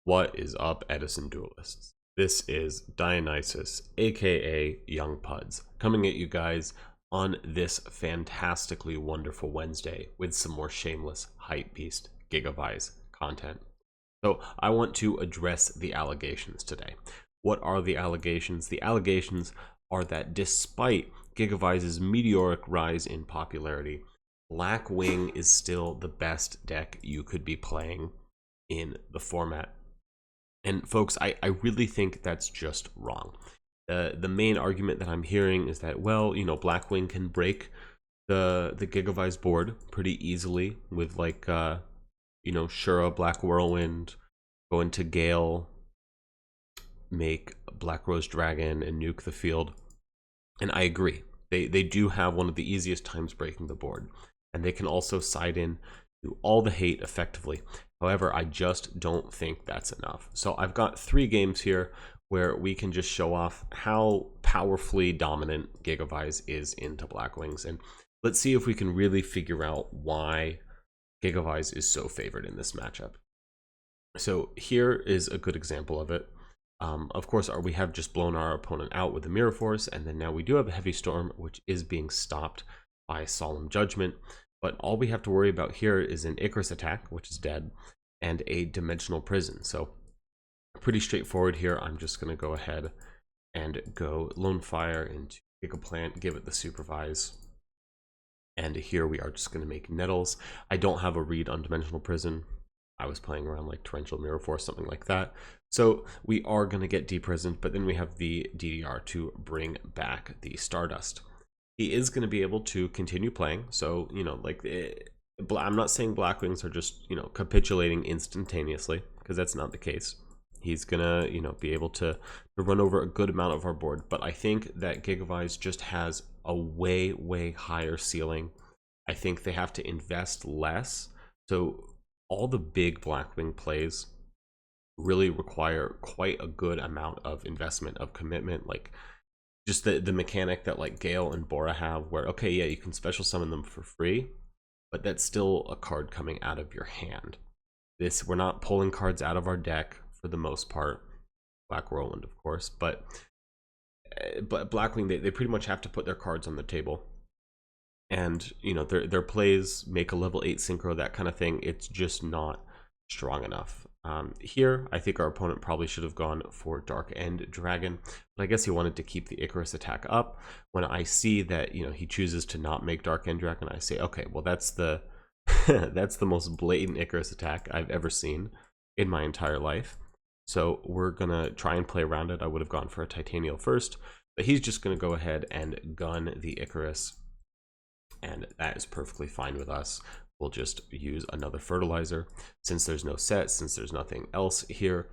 What is up, Edison Duelists? This is Dionysus, aka Young Puds, coming at you guys on this fantastically wonderful Wednesday with some more shameless hype beast Gigavise content. So I want to address the allegations today. What are the allegations? The allegations are that despite Gigavise's meteoric rise in popularity, Blackwing is still the best deck you could be playing in the format. And folks, I really think that's just wrong. The main argument that I'm hearing is that, well, Blackwing can break the Gigavise board pretty easily with like Shura, Black Whirlwind, go into Gale, make Black Rose Dragon, and nuke the field. And I agree. They do have one of the easiest times breaking the board. And they can also side in to all the hate effectively. However, I just don't think that's enough. So I've got 3 games here where we can just show off how powerfully dominant Gigavise is into Blackwings. And let's see if we can really figure out why Gigavise is so favored in this matchup. So here is a good example of it. Of course, we have just blown our opponent out with the Mirror Force, and then now we do have a Heavy Storm, which is being stopped by Solemn Judgment. But all we have to worry about here is an Icarus attack, which is dead, and a Dimensional Prison. So pretty straightforward here. I'm just going to go ahead and go Lone Fire into Gigaplant, give it the Supervise. And here we are just going to make Nettles. I don't have a read on Dimensional Prison. I was playing around like Torrential Mirror Force, something like that. So we are going to get deprisoned, but then we have the DDR to bring back the Stardust. He is going to be able to continue playing. So, I'm not saying Blackwings are just, capitulating instantaneously, because that's not the case. He's going to, be able to run over a good amount of our board. But I think that Gigavise just has a way, way higher ceiling. I think they have to invest less. So all the big Blackwing plays really require quite a good amount of investment, of commitment, like just the mechanic that like Gale and Bora have, where okay, yeah, you can special summon them for free, but that's still a card coming out of your hand. We're not pulling cards out of our deck for the most part. Black Whirlwind, of course, but Blackwing, they pretty much have to put their cards on the table. And their plays make a level 8 synchro, that kind of thing. It's just not strong enough. Here, I think our opponent probably should have gone for Dark End Dragon, but I guess he wanted to keep the Icarus attack up. When I see that he chooses to not make Dark End Dragon, I say, okay, well that's the that's the most blatant Icarus attack I've ever seen in my entire life. So we're gonna try and play around it. I would have gone for a Titanial first, but he's just gonna go ahead and gun the Icarus, and that is perfectly fine with us. We'll just use another fertilizer. Since there's no set, since there's nothing else here,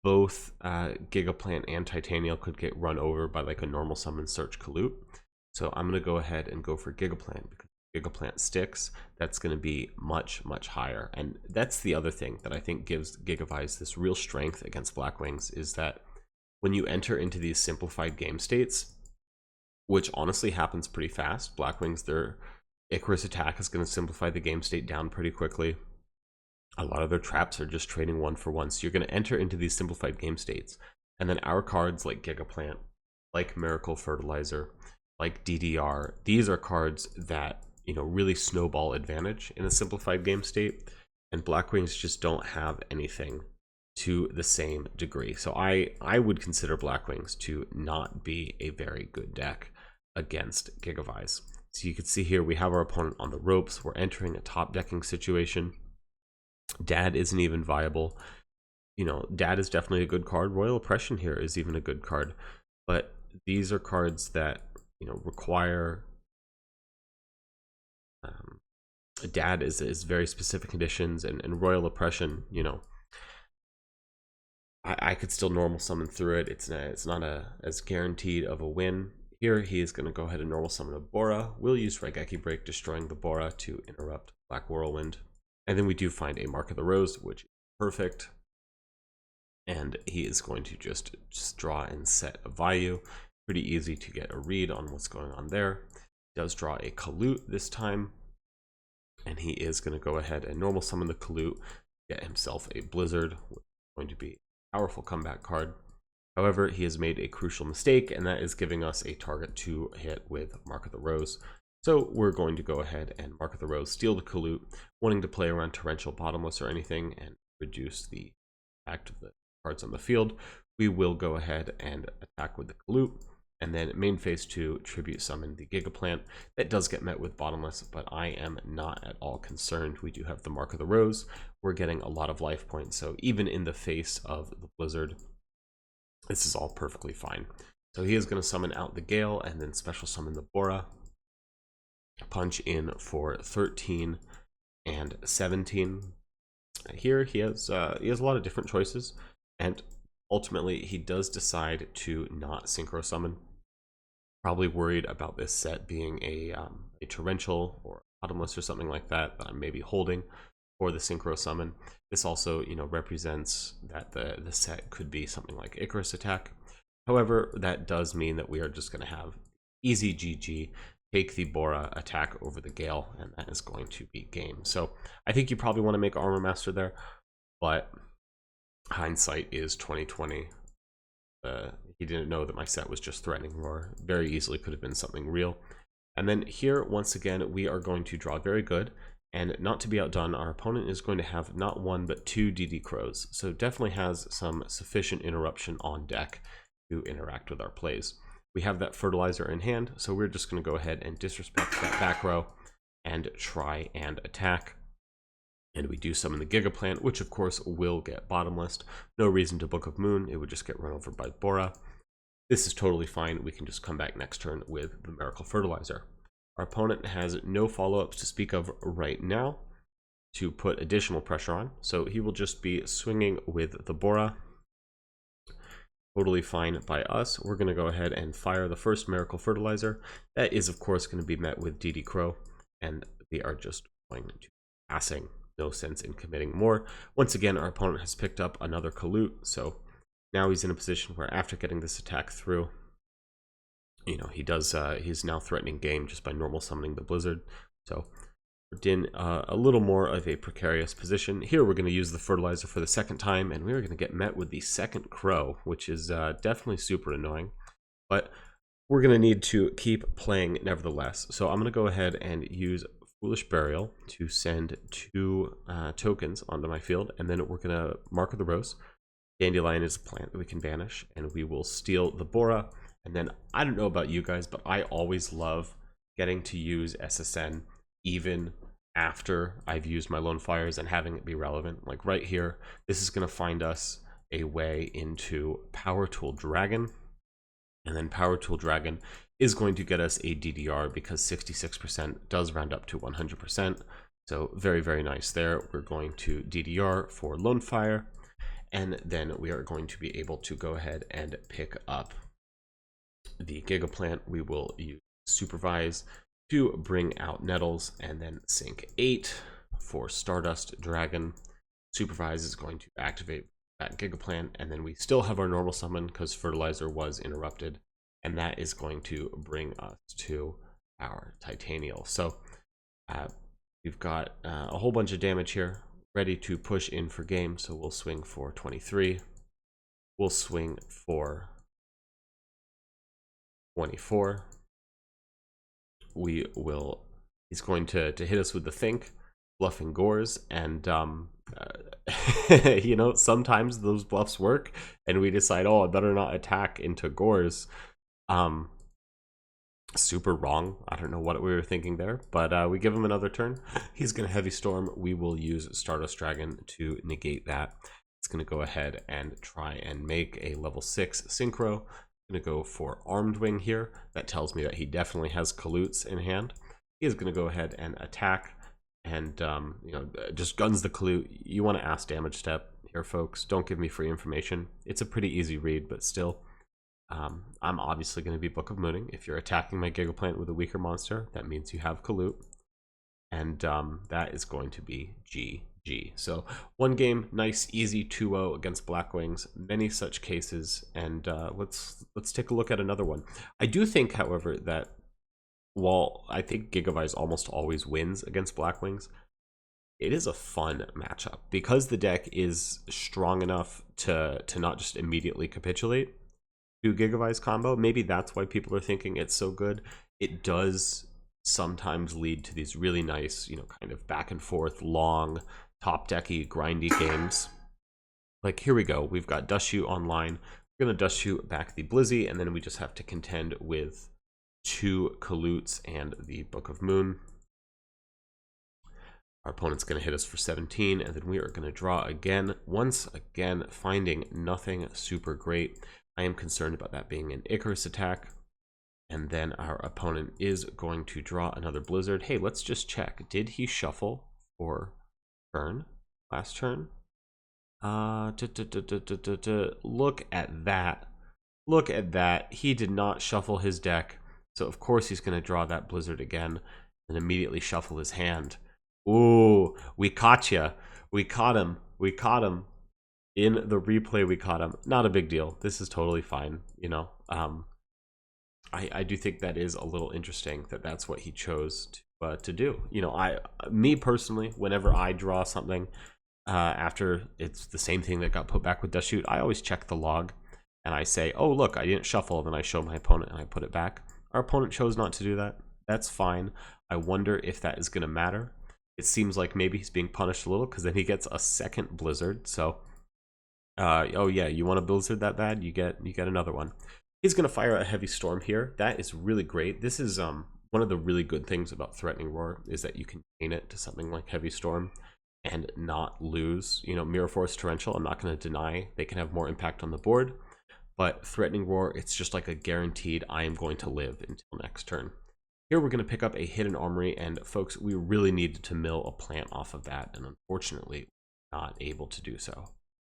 both Gigaplant and Titanial could get run over by like a normal summon Search Kalut. So I'm going to go ahead and go for Gigaplant, because Gigaplant sticks. That's going to be much, much higher. And that's the other thing that I think gives Gigavise this real strength against Blackwings, is that when you enter into these simplified game states, which honestly happens pretty fast, Blackwings, their Icarus attack is going to simplify the game state down pretty quickly. A lot of their traps are just trading 1 for 1. So you're going to enter into these simplified game states. And then our cards like Gigaplant, like Miracle Fertilizer, like DDR, these are cards that, really snowball advantage in a simplified game state. And Blackwings just don't have anything to the same degree. So I would consider Blackwings to not be a very good deck against Gigavise. So you can see here we have our opponent on the ropes. We're entering a top decking situation. Dad isn't even viable. Dad is definitely a good card. Royal Oppression here is even a good card. But these are cards that, require... Dad is very specific conditions, and Royal Oppression, I could still normal summon through it. It's not as guaranteed of a win. Here, he is going to go ahead and normal summon a Bora. We'll use Raigeki Break, destroying the Bora to interrupt Black Whirlwind. And then we do find a Mark of the Rose, which is perfect. And he is going to just draw and set a Vayu. Pretty easy to get a read on what's going on there. He does draw a Kalut this time. And he is going to go ahead and normal summon the Kalut, get himself a Blizzard, going to be a powerful comeback card. However, he has made a crucial mistake, and that is giving us a target to hit with Mark of the Rose. So we're going to go ahead and Mark of the Rose, steal the Kalut, wanting to play around Torrential, Bottomless, or anything, and reduce the impact of the cards on the field. We will go ahead and attack with the Kalut, and then main phase 2, tribute summon the Gigaplant. That does get met with Bottomless, but I am not at all concerned. We do have the Mark of the Rose. We're getting a lot of life points, so even in the face of the Blizzard, this is all perfectly fine. So he is going to summon out the Gale and then special summon the Bora. Punch in for 13 and 17. Here he has a lot of different choices, and ultimately he does decide to not synchro summon. Probably worried about this set being a torrential or bottomless or something like that I'm maybe holding for the synchro summon. This also, represents that the set could be something like Icarus attack. However, that does mean that we are just going to have easy GG, take the Bora, attack over the Gale, and that is going to be game. So I think you probably want to make Armor Master there, but hindsight is 2020. He didn't know that my set was just Threatening Roar. Very easily could have been something real. And then here, once again, we are going to draw very good. And not to be outdone, our opponent is going to have not one, but 2 DD Crows. So definitely has some sufficient interruption on deck to interact with our plays. We have that Fertilizer in hand, so we're just going to go ahead and disrespect that back row and try and attack. And we do summon the Gigaplant, which of course will get Bottomless. No reason to Book of Moon, it would just get run over by Bora. This is totally fine, we can just come back next turn with the Miracle Fertilizer. Our opponent has no follow-ups to speak of right now to put additional pressure on, so he will just be swinging with the Bora. Totally fine by us. We're going to go ahead and fire the first Miracle Fertilizer. That is, of course, going to be met with DD Crow, and we are just going to passing. No sense in committing more. Once again, our opponent has picked up another Kalut, so now he's in a position where after getting this attack through, he's now threatening game just by normal summoning the Blizzard. So we're in a little more of a precarious position. Here we're going to use the Fertilizer for the second time, and we're going to get met with the second Crow, which is definitely super annoying. But we're going to need to keep playing nevertheless. So I'm going to go ahead and use Foolish Burial to send 2 tokens onto my field, and then we're going to Mark of the Rose. Dandelion is a plant that we can banish, and we will steal the Bora. And then, I don't know about you guys, but I always love getting to use SSN even after I've used my Lone Fires and having it be relevant. Like right here, this is going to find us a way into Power Tool Dragon. And then Power Tool Dragon is going to get us a DDR because 66% does round up to 100%. So very, very nice there. We're going to DDR for Lone Fire. And then we are going to be able to go ahead and pick up the Gigaplant. We will use Supervise to bring out Nettles, and then sink 8 for Stardust Dragon. Supervise is going to activate that Gigaplant, and then we still have our normal summon because Fertilizer was interrupted, and that is going to bring us to our Titanial. So we've got a whole bunch of damage here, ready to push in for game. So we'll swing for 23. We'll swing for 24. He's going to hit us with the Think, bluffing Gores, and sometimes those bluffs work, and we decide, oh, I better not attack into Gores. Super wrong. I don't know what we were thinking there, but we give him another turn. He's going to Heavy Storm. We will use Stardust Dragon to negate that. It's going to go ahead and try and make a level 6 Synchro. Going to go for Armed Wing here. That tells me that he definitely has Kaluts in hand. He is going to go ahead and attack, and just guns the Kalut. You want to ask damage step here, folks. Don't give me free information. It's a pretty easy read, but still, I'm obviously going to be Book of Mooning. If you're attacking my Gigaplant with a weaker monster, that means you have Kalut, and that is going to be GG. So one game, nice, easy 2-0 against Blackwings. Many such cases, and let's take a look at another one. I do think, however, that while I think Gigavise almost always wins against Blackwings, it is a fun matchup because the deck is strong enough to not just immediately capitulate to Gigavise combo. Maybe that's why people are thinking it's so good. It does sometimes lead to these really nice, kind of back and forth, long, top decky, grindy games. Like here we go. We've got Dust Shoot online. We're gonna Dust Shoot back the Blizzy, and then we just have to contend with 2 Kalutes and the Book of Moon. Our opponent's going to hit us for 17, and then we are going to draw again. Once again, finding nothing super great. I am concerned about that being an Icarus attack. And then our opponent is going to draw another Blizzard. Hey, let's just check. Did he shuffle for turn? Last turn? Look at that. Look at that. He did not shuffle his deck. So, of course, he's going to draw that Blizzard again and immediately shuffle his hand. Ooh, we caught ya. We caught him. We caught him. In the replay, we caught him. Not a big deal. This is totally fine, I do think that is a little interesting that that's what he chose to do. Me personally, whenever I draw something after it's the same thing that got put back with Dust Shoot, I always check the log and I say, oh, look, I didn't shuffle. Then I show my opponent and I put it back. Our opponent chose not to do that. That's fine. I wonder if that is going to matter. It seems like maybe he's being punished a little because then he gets a second Blizzard. So, oh yeah, you want a Blizzard that bad? You get another one. He's going to fire a Heavy Storm here. That is really great. This is one of the really good things about Threatening Roar is that you can chain it to something like Heavy Storm and not lose. Mirror Force, Torrential, I'm not going to deny they can have more impact on the board. But Threatening Roar, it's just like a guaranteed I am going to live until next turn. Here we're going to pick up a Hidden Armory, and folks, we really needed to mill a plant off of that, and unfortunately, not able to do so.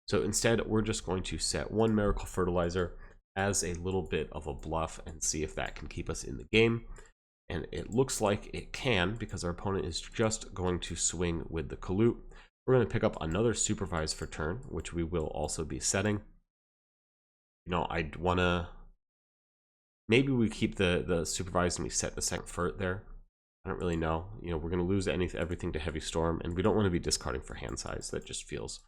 So instead, we're just going to set 1 Miracle Fertilizer as a little bit of a bluff and see if that can keep us in the game. And it looks like it can because our opponent is just going to swing with the Kalute. We're going to pick up another Supervise for turn, which we will also be setting. I'd want to... Maybe we keep the Supervise and we set the second Fert there. I don't really know. We're going to lose everything to Heavy Storm, and we don't want to be discarding for hand size. That just feels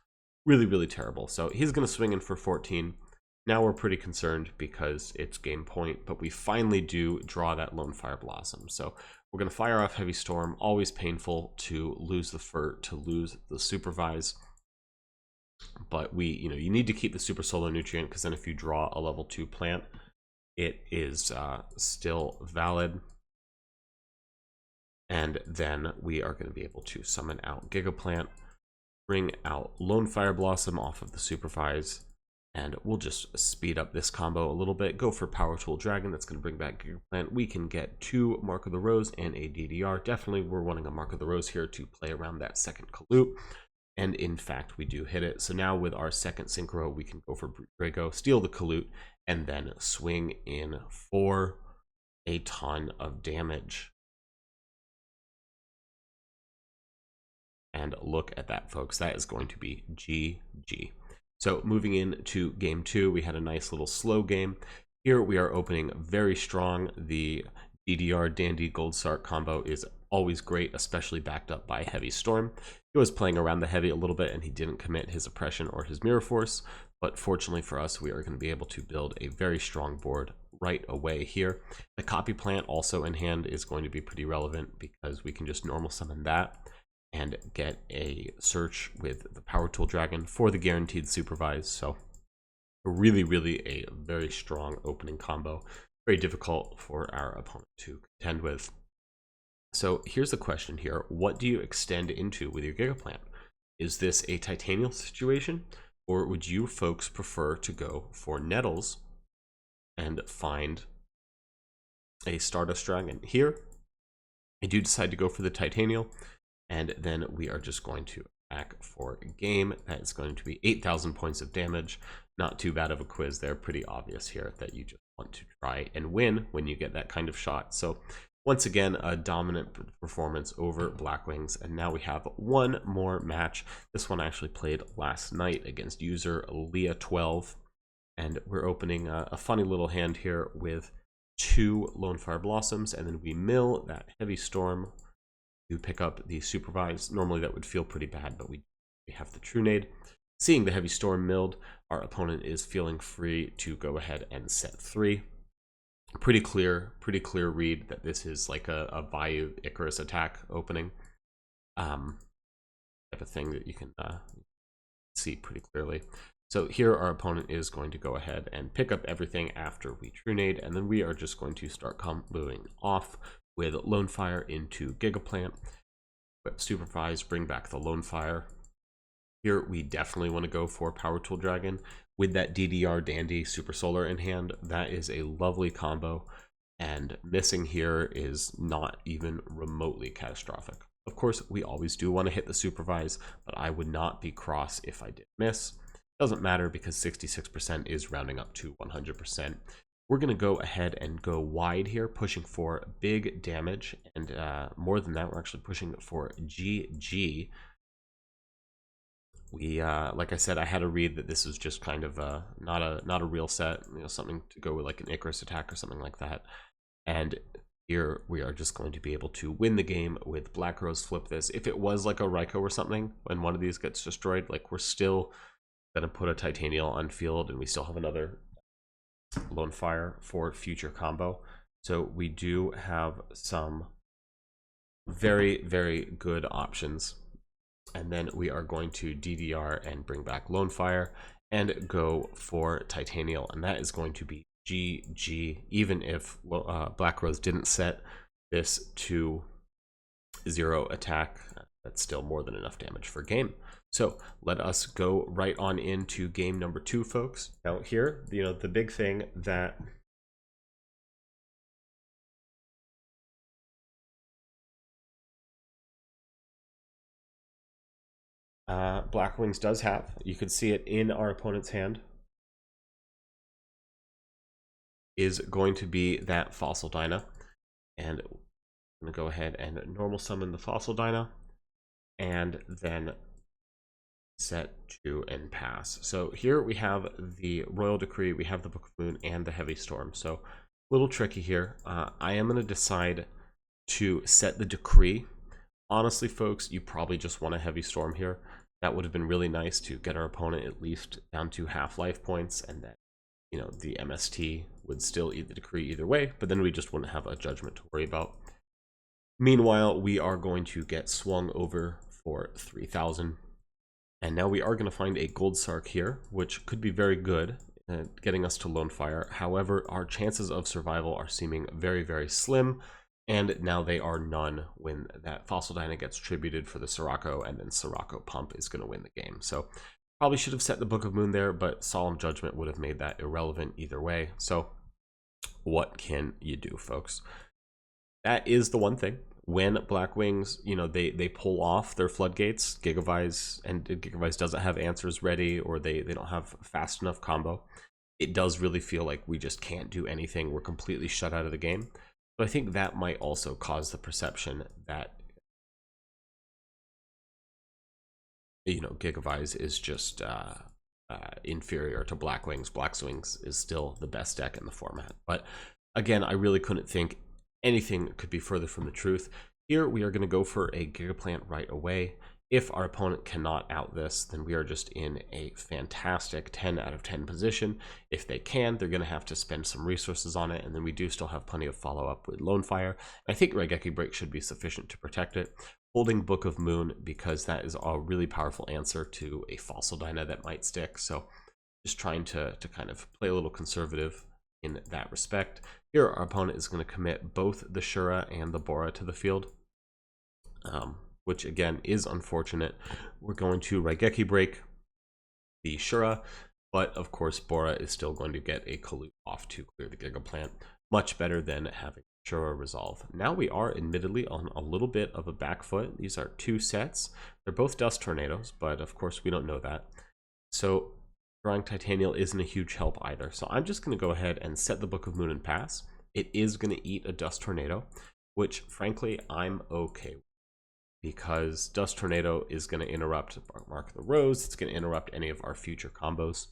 really, really terrible. So he's going to swing in for 14. Now we're pretty concerned because it's game point, but we finally do draw that Lone Fire Blossom. So we're going to fire off Heavy Storm. Always painful to lose the Fert, to lose the Supervise. But you need to keep the Super Solar Nutrient because then if you draw a level 2 plant, it is still valid. And then we are going to be able to summon out Gigaplant, bring out Lone Fire Blossom off of the Supervise, and we'll just speed up this combo a little bit. Go for Power Tool Dragon. That's going to bring back Gigaplant. We can get 2 Mark of the Rose and a DDR. Definitely we're wanting a Mark of the Rose here to play around that second Kalute. And in fact, we do hit it. So now with our second Synchro, we can go for Drago, steal the Kalute, and then swing in for a ton of damage. And look at that, folks. That is going to be GG. So moving into game 2, we had a nice little slow game. Here we are opening very strong. The DDR Dandy Gold Sark combo is always great, especially backed up by Heavy Storm. He was playing around the Heavy a little bit and he didn't commit his Oppression or his Mirror Force, but fortunately for us, we are going to be able to build a very strong board right away here. The Copy Plant also in hand is going to be pretty relevant because we can just normal summon that and get a search with the Power Tool Dragon for the guaranteed Supervise. So really, really a very strong opening combo. Very difficult for our opponent to contend with. So here's the question here. What do you extend into with your Gigaplant? Is this a Titanial situation, or would you folks prefer to go for Nettles and find a Stardust Dragon? Here, I do decide to go for the Titanial, and then we are just going to attack for a game. That is going to be 8,000 points of damage. Not too bad of a quiz there. Pretty obvious here that you just want to try and win when you get that kind of shot. So once again, a dominant performance over Blackwings, and now we have one more match. This one I actually played last night against user Leah12, and we're opening a funny little hand here with 2 Lone Fire Blossoms, and then we mill that Heavy Storm You pick up the supervise. Normally that would feel pretty bad, but we have the Trunade. Seeing the heavy storm milled, our opponent is feeling free to go ahead and set 3. Pretty clear read that this is like a Bayou Icarus attack opening. Type of thing that you can see pretty clearly. So here our opponent is going to go ahead and pick up everything after we Trunade, and then we are just going to start comboing off with Lone Fire into Gigaplant, Supervise, bring back the Lone Fire. Here we definitely want to go for Power Tool Dragon with that DDR Dandy Super Solar in hand. That is a lovely combo, and missing here is not even remotely catastrophic. Of course, we always do want to hit the Supervise, but I would not be cross if I did miss. Doesn't matter because 66% is rounding up to 100%. We're going to go ahead and go wide here, pushing for big damage, and more than that, we're actually pushing for GG. We, like I said, I had a read that this was just kind of not a real set, something to go with like an Icarus attack or something like that. And here we are just going to be able to win the game with Black Rose flip this. If it was like a Raikou or something, when one of these gets destroyed, like we're still going to put a Titanial on field, and we still have another Lone Fire for future combo. So we do have some very, very good options. And then we are going to DDR and bring back Lone Fire and go for Titanial, and that is going to be GG. Even if Black Rose didn't set this to 0 attack, that's still more than enough damage for game. So let us go right on into game number 2, folks. Now here, the big thing that Black Wings does have, you can see it in our opponent's hand, is going to be that Fossil Dyna. And I'm going to go ahead and normal summon the Fossil Dyna and then set 2 and pass. So here we have the Royal Decree, we have the Book of Moon, and the Heavy Storm. So a little tricky here. I am going to decide to set the Decree. Honestly, folks, you probably just want a Heavy Storm here. That would have been really nice to get our opponent at least down to half life points, and then the MST would still eat the Decree either way, but then we just wouldn't have a Judgment to worry about. Meanwhile, we are going to get swung over for 3,000, and now we are going to find a Gold Sark here, which could be very good at getting us to Lone Fire. However, our chances of survival are seeming very, very slim, and now they are none when that Fossil Dyna gets tributed for the Sirocco, and then Sirocco Pump is going to win the game. So probably should have set the Book of Moon there, but Solemn Judgment would have made that irrelevant either way. So what can you do, folks? That is the one thing. When Black Wings, they pull off their floodgates, Gigavise, and Gigavise doesn't have answers ready, or they don't have fast enough combo, it does really feel like we just can't do anything. We're completely shut out of the game. So I think that might also cause the perception that Gigavise is just inferior to Black Wings. Black Wings is still the best deck in the format. But again, I really couldn't think anything could be further from the truth. Here we are going to go for a Gigaplant right away. If our opponent cannot out this, then we are just in a fantastic 10 out of 10 position. If they can, they're going to have to spend some resources on it, and then we do still have plenty of follow-up with Lone Fire. I think Raigeki Break should be sufficient to protect it. Holding Book of Moon, because that is a really powerful answer to a Fossil Dyna that might stick. So just trying to kind of play a little conservative in that respect. Here our opponent is going to commit both the Shura and the Bora to the field, which again is unfortunate. We're going to Raigeki Break the Shura, but of course Bora is still going to get a Kalut off to clear the Gigaplant. Much better than having Shura resolve. Now we are admittedly on a little bit of a back foot. These are 2 sets. They're both Dust Tornadoes, but of course we don't know that. So drawing Titanial isn't a huge help either. So I'm just going to go ahead and set the Book of Moon and pass. It is going to eat a Dust Tornado, which frankly I'm okay with, because Dust Tornado is going to interrupt Mark the Rose. It's going to interrupt any of our future combos,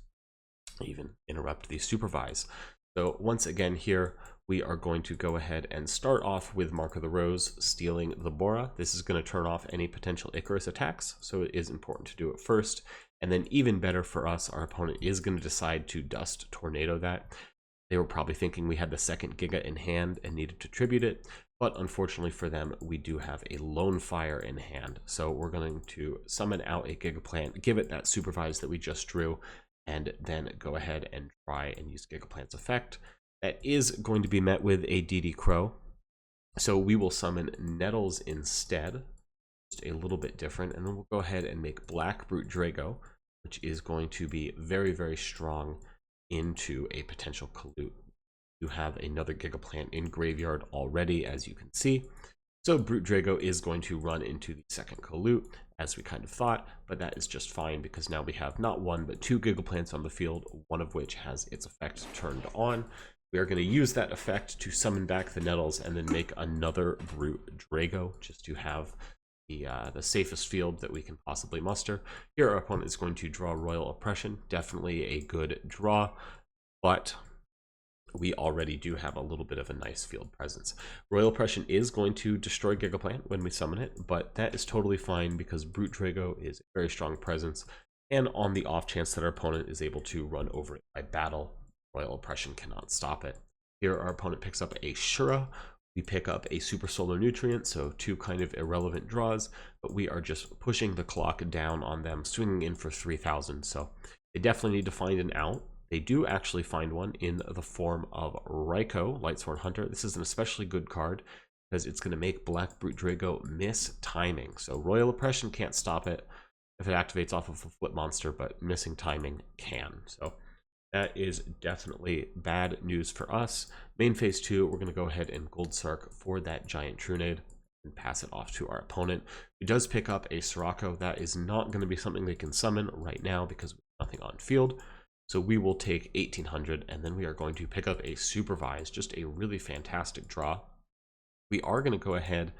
even interrupt the Supervise. So once again here, we are going to go ahead and start off with Mark of the Rose, stealing the Bora. This is going to turn off any potential Icarus attacks, so it is important to do it first. And then even better for us, our opponent is going to decide to Dust Tornado that. They were probably thinking we had the second Giga in hand and needed to tribute it, but unfortunately for them, we do have a Lone Fire in hand. So we're going to summon out a Gigaplant, give it that Supervise that we just drew, and then go ahead and try and use Gigaplant's effect. That is going to be met with a DD Crow. So we will summon Nettles instead, just a little bit different, and then we'll go ahead and make Black Brute Drago, which is going to be very, very strong into a potential Kalute. You have another Gigaplant in graveyard already, as you can see. So Brute Drago is going to run into the second Kalute, as we kind of thought, but that is just fine because now we have not one but two Gigaplants on the field, one of which has its effect turned on. We are going to use that effect to summon back the Nettles and then make another Brute Drago just to have the safest field that we can possibly muster. Here our opponent is going to draw Royal Oppression, definitely a good draw, but we already do have a little bit of a nice field presence. Royal Oppression is going to destroy Gigaplant when we summon it, but that is totally fine because Brute Drago is a very strong presence, and on the off chance that our opponent is able to run over it by battle, Royal Oppression cannot stop it. Here our opponent picks up a Shura, we pick up a Super Solar Nutrient, so two kind of irrelevant draws, but we are just pushing the clock down on them, swinging in for 3,000, so they definitely need to find an out. They do actually find one in the form of Raikou, Lightsworn Hunter. This is an especially good card because it's going to make Black Brute Drago miss timing. So Royal Oppression can't stop it if it activates off of a flip monster, but missing timing can. So that is definitely bad news for us. Main phase 2, we're going to go ahead and Gold Sark for that Giant Trunade and pass it off to our opponent, who does pick up a Sirocco. That is not going to be something they can summon right now because we have nothing on field. So we will take 1,800, and then we are going to pick up a Supervise, just a really fantastic draw. We are going to go ahead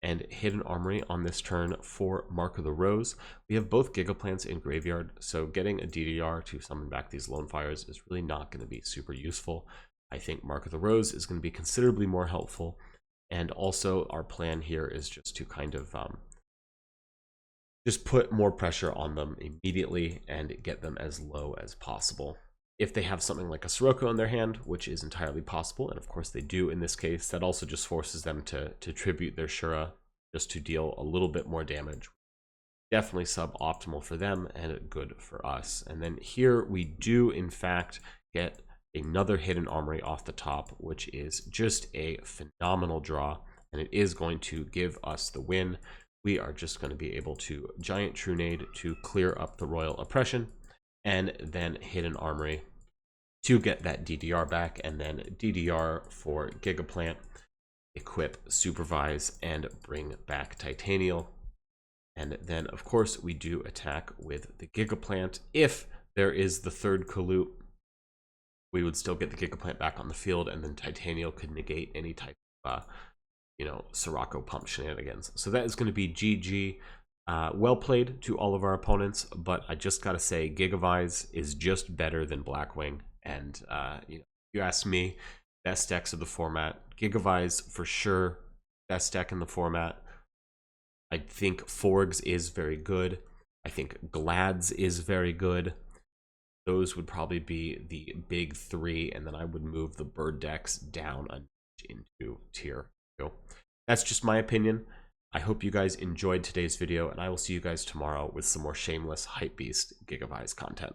and hit an Armory on this turn for Mark of the Rose. We have both Gigaplants in graveyard, so getting a DDR to summon back these Lone Fires is really not going to be super useful. I think Mark of the Rose is going to be considerably more helpful, and also our plan here is just to kind of just put more pressure on them immediately and get them as low as possible. If they have something like a Sirocco in their hand, which is entirely possible, and of course they do in this case, that also just forces them to tribute their Shura just to deal a little bit more damage. Definitely suboptimal for them and good for us. And then here we do in fact get another hidden Armory off the top, which is just a phenomenal draw, and it is going to give us the win. We are just going to be able to Giant Trunade to clear up the Royal Oppression, and then hit an Armory to get that DDR back, and then DDR for Gigaplant, equip Supervise, and bring back Titanial. And then, of course, we do attack with the Gigaplant. If there is the third Kalute, we would still get the Gigaplant back on the field, and then Titanial could negate any type of Sirocco pump shenanigans. So that is going to be GG. Well played to all of our opponents, but I just gotta say Gigavise is just better than Blackwing, and if you ask me, best decks of the format, Gigavise for sure, best deck in the format. I think Forgs is very good. I think Glads is very good. Those would probably be the big three, and then I would move the bird decks down a notch into tier 2. That's just my opinion. I hope you guys enjoyed today's video, and I will see you guys tomorrow with some more shameless Hypebeast Gigavise content.